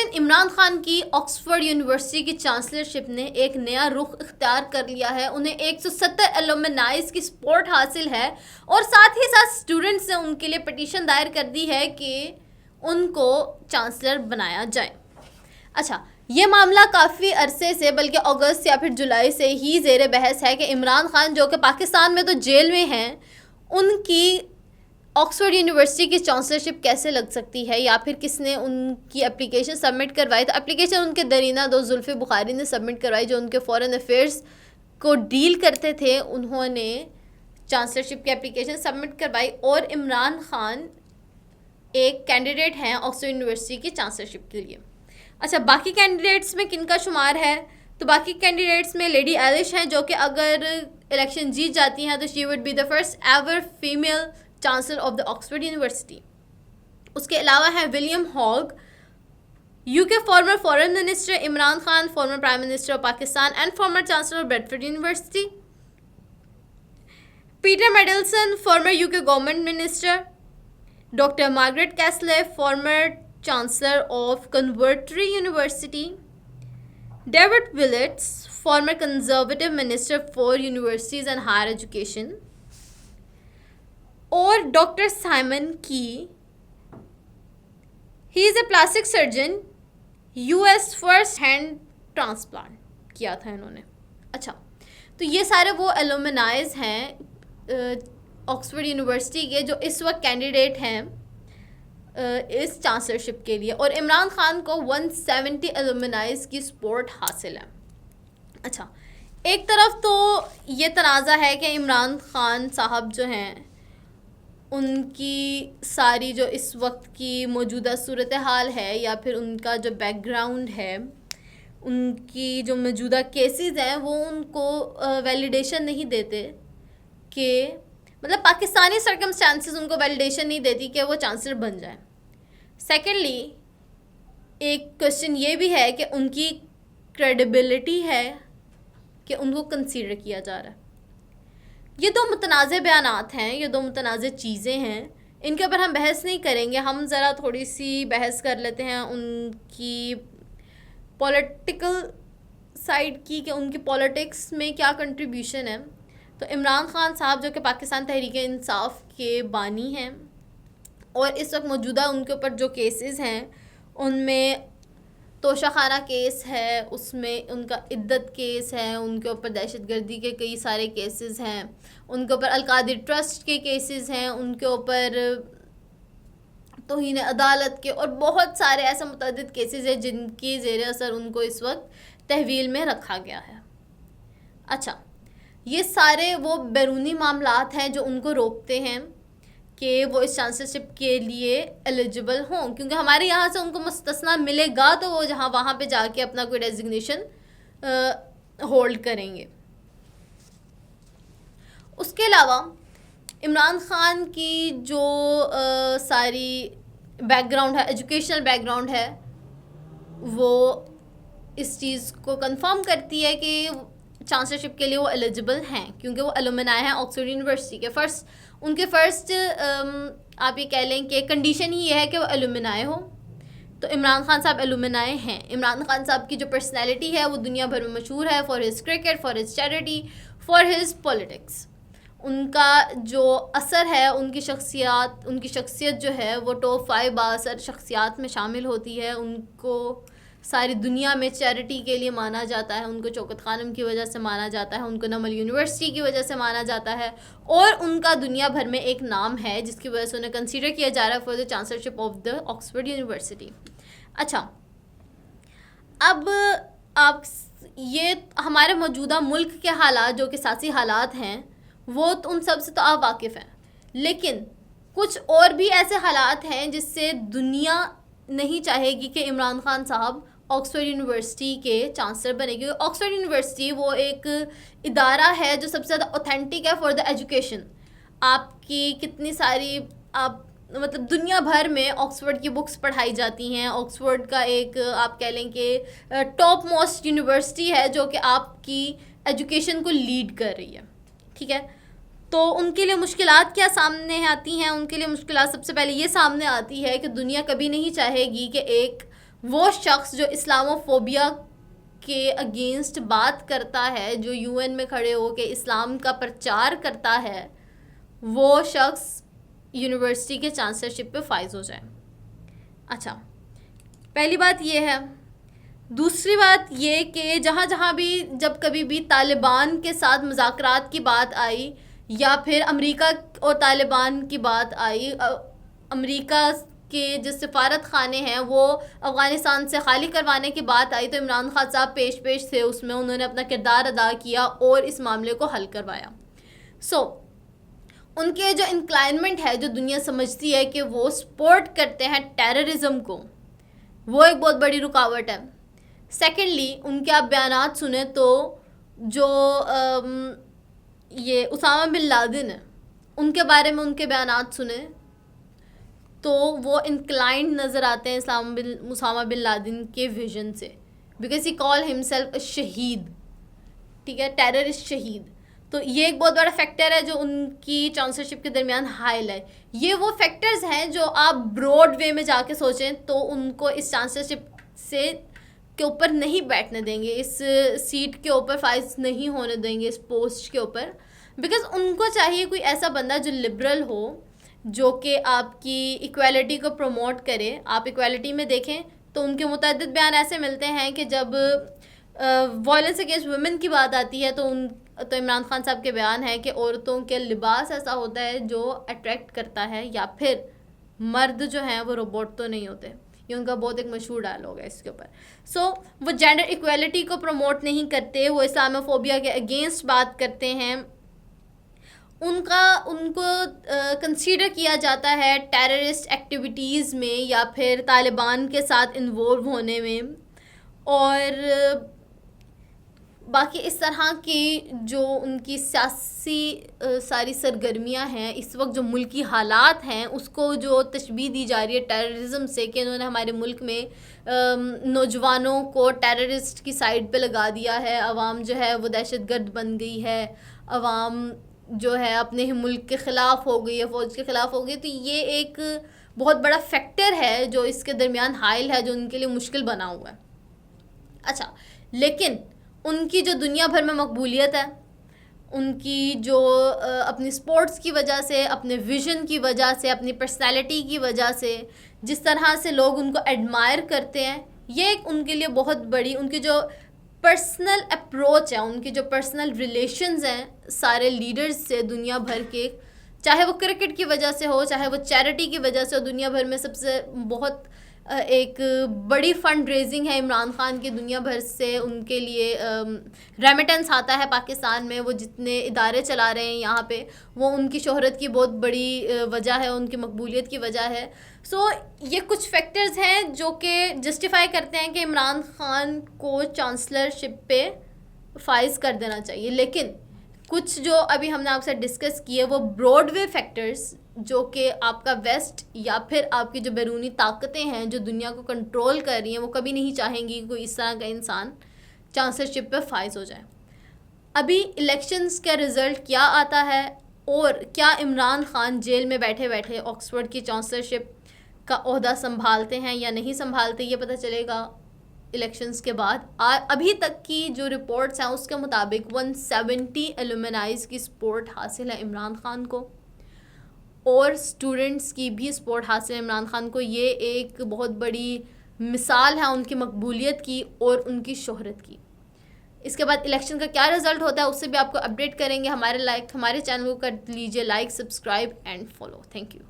لیکن عمران خان کی Oxford university کی چانسلرشپ نے ایک نیا رخ اختیار کر لیا ہے. انہیں 170 ایلومنائز کی سپورٹ حاصل ہے اور ساتھ ہی ساتھ اسٹوڈنٹس نے ان کے لیے پٹیشن دائر کر دی ہے کہ ان کو چانسلر بنایا جائے. اچھا، یہ معاملہ کافی عرصے سے بلکہ اگست یا پھر جولائی سے ہی زیر بحث ہے کہ عمران خان جو کہ پاکستان میں تو جیل میں ہیں، ان کی آکسفورڈ یونیورسٹی کی چانسلرشپ کیسے لگ سکتی ہے، یا پھر کس نے ان کی اپلیکیشن سبمٹ کروائی. تو اپلیکیشن ان کے درینہ دو زلفی بخاری نے سبمٹ کروائی جو ان کے فورن افیئرس کو ڈیل کرتے تھے. انہوں نے چانسلرشپ کی اپلیکیشن سبمٹ کروائی اور عمران خان ایک کینڈیڈیٹ ہیں آکسفورڈ یونیورسٹی کی چانسلرشپ کے لیے. اچھا، باقی کینڈیڈیٹس میں کن کا شمار ہے؟ تو باقی کینڈیڈیٹس میں لیڈی ایلش ہیں جو کہ اگر الیکشن جیت جاتی ہیں تو she would be the first ever female chancellor of the Oxford university. اس کے علاوہ ہے ولیم ہاگ، یو کے farmer foreign minister, Imran Khan former prime minister of Pakistan and farmer chancellor of Bradford university, Peter میڈلسن farmer you کے government minister, doctor Margaret کیسلے farmer chancellor of کنورٹری university, David ولیٹس farmer conservative minister for universities and higher education, اور doctor Simon کی، ہی از a plastic surgeon, U S first hand transplant کیا تھا انہوں نے. اچھا، تو یہ سارے وہ ایلومنائز ہیں آکسفورڈ یونیورسٹی کے جو اس وقت کینڈیڈیٹ ہیں اس چانسلرشپ کے لیے، اور عمران خان کو 170 ایلومنائز کی سپورٹ حاصل ہے. اچھا، ایک طرف تو یہ تنازع ہے کہ عمران خان صاحب جو ہیں ان کی ساری جو اس وقت کی موجودہ صورتحال ہے یا پھر ان کا جو بیک گراؤنڈ ہے، ان کی جو موجودہ کیسز ہیں وہ ان کو ویلیڈیشن نہیں دیتے کہ مطلب پاکستانی سرکمسٹانسز ان کو ویلیڈیشن نہیں دیتی کہ وہ چانسلر بن جائیں. سیکنڈلی ایک کوشچن یہ بھی ہے کہ ان کی کریڈیبلٹی ہے کہ ان کو کنسیڈر کیا جا رہا ہے. یہ دو متنازع بیانات ہیں، یہ دو متنازع چیزیں ہیں، ان کے اوپر ہم بحث نہیں کریں گے. ہم ذرا تھوڑی سی بحث کر لیتے ہیں ان کی پولیٹیکل سائڈ کی کہ ان کی پولیٹکس میں کیا کنٹریبیوشن ہے. تو عمران خان صاحب جو کہ پاکستان تحریک انصاف کے بانی ہیں اور اس وقت موجودہ ان کے اوپر جو کیسز ہیں ان میں توشہ خانہ کیس ہے، اس میں ان کا عدت کیس ہے، ان کے اوپر دہشت گردی کے کئی سارے کیسز ہیں، ان کے اوپر القادر ٹرسٹ کے کیسز ہیں، ان کے اوپر توہین عدالت کے اور بہت سارے ایسے متعدد کیسز ہیں جن کی زیر اثر ان کو اس وقت تحویل میں رکھا گیا ہے. اچھا، یہ سارے وہ بیرونی معاملات ہیں جو ان کو روکتے ہیں کہ وہ اس چانسلرشپ کے لیے ایلیجبل ہوں، کیونکہ ہمارے یہاں سے ان کو مستثنیٰ ملے گا تو وہ وہاں پہ جا کے اپنا کوئی ڈیزگنیشن ہولڈ کریں گے. اس کے علاوہ عمران خان کی جو ساری بیک گراؤنڈ ہے، ایجوکیشنل بیک گراؤنڈ ہے، وہ اس چیز کو کنفرم کرتی ہے کہ چانسلرشپ کے لیے وہ ایلیجبل ہیں کیونکہ وہ ایلومنائی ہیں آکسفورڈ یونیورسٹی کے. ان کے فرسٹ آپ یہ کہہ لیں کہ کنڈیشن ہی یہ ہے کہ وہ ایلومنائی ہو. تو عمران خان صاحب ایلومنائی ہیں. عمران خان صاحب کی جو پرسنالٹی ہے وہ دنیا بھر میں مشہور ہے for his cricket, for his charity, for his politics. ان کا جو اثر ہے، ان کی شخصیت جو ہے وہ ٹاپ 5 بااثر شخصیات میں شامل ہوتی ہے. ان کو ساری دنیا میں چیریٹی کے لیے مانا جاتا ہے، ان کو چوکت خانم کی وجہ سے مانا جاتا ہے، ان کو نمل یونیورسٹی کی وجہ سے مانا جاتا ہے، اور ان کا دنیا بھر میں ایک نام ہے جس کی وجہ سے انہیں کنسیڈر کیا جا رہا ہے for the chancellorship of the Oxford university. اچھا، اب آپ یہ ہمارے موجودہ ملک کے حالات جو کہ سیاسی حالات ہیں وہ تو ان سب سے تو آپ واقف ہیں، لیکن کچھ اور بھی ایسے حالات ہیں جس سے دنیا نہیں چاہے گی کہ عمران خان صاحب آکسفورڈ یونیورسٹی کے چانسلر بنے گی. آکسفورڈ یونیورسٹی وہ ایک ادارہ ہے جو سب سے زیادہ اوتھینٹک ہے فار دا ایجوکیشن. آپ کی کتنی ساری مطلب دنیا بھر میں آکسفورڈ کی بکس پڑھائی جاتی ہیں. آکسفورڈ کا ایک آپ کہہ لیں کہ ٹاپ موسٹ یونیورسٹی ہے جو کہ آپ کی ایجوکیشن کو لیڈ کر رہی ہے. ٹھیک ہے، تو ان کے لیے مشکلات کیا سامنے آتی ہیں؟ ان کے لیے مشکلات سب سے پہلے یہ سامنے آتی ہے کہ دنیا کبھی نہیں چاہے گی کہ ایک وہ شخص جو اسلاموفوبیا کے اگینسٹ بات کرتا ہے, جو UN میں کھڑے ہو کے اسلام کا پرچار کرتا ہے, وہ شخص یونیورسٹی کے چانسلرشپ پہ فائز ہو جائے. اچھا, پہلی بات یہ ہے. دوسری بات یہ کہ جہاں جہاں بھی جب کبھی بھی طالبان کے ساتھ مذاکرات کی بات آئی یا پھر امریکہ اور طالبان کی بات آئی, امریکہ کے جو سفارت خانے ہیں وہ افغانستان سے خالی کروانے کی بات آئی, تو عمران خان صاحب پیش تھے اس میں, انہوں نے اپنا کردار ادا کیا اور اس معاملے کو حل کروایا. ان کے جو انکلائنمنٹ ہے, جو دنیا سمجھتی ہے کہ وہ سپورٹ کرتے ہیں ٹیررزم کو, وہ ایک بہت بڑی رکاوٹ ہے. سیکنڈلی, ان کے آپ بیانات سنیں تو جو یہ اسامہ بن لادن ہے, ان کے بارے میں ان کے بیانات سنیں تو وہ انکلائنڈ نظر آتے ہیں اسامہ بن لادن کے ویژن سے, بیکاز ہی کال ہمسیلف اے شہید, ٹھیک ہے, ٹیررسٹ شہید. تو یہ ایک بہت بڑا فیکٹر ہے جو ان کی چانسلرشپ کے درمیان حائل ہے. یہ وہ فیکٹرز ہیں جو آپ براڈ وے میں جا کے سوچیں تو ان کو اس چانسلرشپ سے کے اوپر نہیں بیٹھنے دیں گے, اس سیٹ کے اوپر فائز نہیں ہونے دیں گے, اس پوسٹ کے اوپر, بیکاز ان کو چاہیے کوئی ایسا بندہ جو لبرل ہو, جو کہ آپ کی ایکویلٹی کو پروموٹ کرے. آپ ایکویلٹی میں دیکھیں تو ان کے متعدد بیان ایسے ملتے ہیں کہ جب وائلنس اگینسٹ ویمن کی بات آتی ہے تو عمران خان صاحب کے بیان ہے کہ عورتوں کے لباس ایسا ہوتا ہے جو اٹریکٹ کرتا ہے, یا پھر مرد جو ہیں وہ روبوٹ تو نہیں ہوتے. یہ ان کا بہت ایک مشہور ڈائلاگ ہے اس کے اوپر. وہ جینڈر ایکویلٹی کو پروموٹ نہیں کرتے, وہ اسلاموفوبیا کے اگینسٹ بات کرتے ہیں. ان کو کنسیڈر کیا جاتا ہے ٹیررسٹ ایکٹیویٹیز میں یا پھر طالبان کے ساتھ انوالو ہونے میں, اور باقی اس طرح کی جو ان کی سیاسی ساری سرگرمیاں ہیں اس وقت, جو ملکی حالات ہیں, اس کو جو تشبیہ دی جا رہی ہے ٹیررزم سے کہ انہوں نے ہمارے ملک میں نوجوانوں کو ٹیررسٹ کی سائڈ پہ لگا دیا ہے, عوام جو ہے وہ دہشت گرد بن گئی ہے, عوام جو ہے اپنے ہی ملک کے خلاف ہو گئی ہے, فوج کے خلاف ہو گئی. تو یہ ایک بہت بڑا فیکٹر ہے جو اس کے درمیان حائل ہے, جو ان کے لیے مشکل بنا ہوا ہے. اچھا, لیکن ان کی جو دنیا بھر میں مقبولیت ہے, ان کی جو اپنی سپورٹس کی وجہ سے, اپنے ویژن کی وجہ سے, اپنی پرسنالٹی کی وجہ سے, جس طرح سے لوگ ان کو ایڈمائر کرتے ہیں, یہ ایک ان کے لیے بہت بڑی, ان کی جو پرسنل اپروچ ہے, ان کی جو پرسنل ریلیشنز ہیں سارے لیڈرز سے دنیا بھر کے, چاہے وہ کرکٹ کی وجہ سے ہو, چاہے وہ چیریٹی کی وجہ سے ہو. دنیا بھر میں سب سے بہت ایک بڑی فنڈ ریزنگ ہے عمران خان کی دنیا بھر سے, ان کے لیے ریمیٹنس آتا ہے پاکستان میں. وہ جتنے ادارے چلا رہے ہیں یہاں پہ, وہ ان کی شہرت کی بہت بڑی وجہ ہے, ان کی مقبولیت کی وجہ ہے. یہ کچھ فیکٹرز ہیں جو کہ جسٹیفائی کرتے ہیں کہ عمران خان کو چانسلرشپ پہ فائز کر دینا چاہیے. لیکن کچھ جو ابھی ہم نے آپ سے ڈسکس کیے وہ براڈ وے فیکٹرز, جو کہ آپ کا ویسٹ یا پھر آپ کی جو بیرونی طاقتیں ہیں جو دنیا کو کنٹرول کر رہی ہیں, وہ کبھی نہیں چاہیں گی کہ کوئی اس طرح کا انسان چانسلرشپ پہ فائز ہو جائے. ابھی الیکشنز کا رزلٹ کیا آتا ہے, اور کیا عمران خان جیل میں بیٹھے بیٹھے آکسفورڈ کی چانسلرشپ کا عہدہ سنبھالتے ہیں یا نہیں سنبھالتے, یہ پتہ چلے گا الیکشنز کے بعد. ابھی تک کی جو رپورٹس ہیں اس کے مطابق 170 ایلومنائز کی سپورٹ حاصل ہے عمران خان کو, اور اسٹوڈنٹس کی بھی سپورٹ حاصل ہے عمران خان کو. یہ ایک بہت بڑی مثال ہے ان کی مقبولیت کی اور ان کی شہرت کی. اس کے بعد الیکشن کا کیا رزلٹ ہوتا ہے اس سے بھی آپ کو اپڈیٹ کریں گے. ہمارے چینل کو کر لیجیے like, subscribe and follow. Thank you.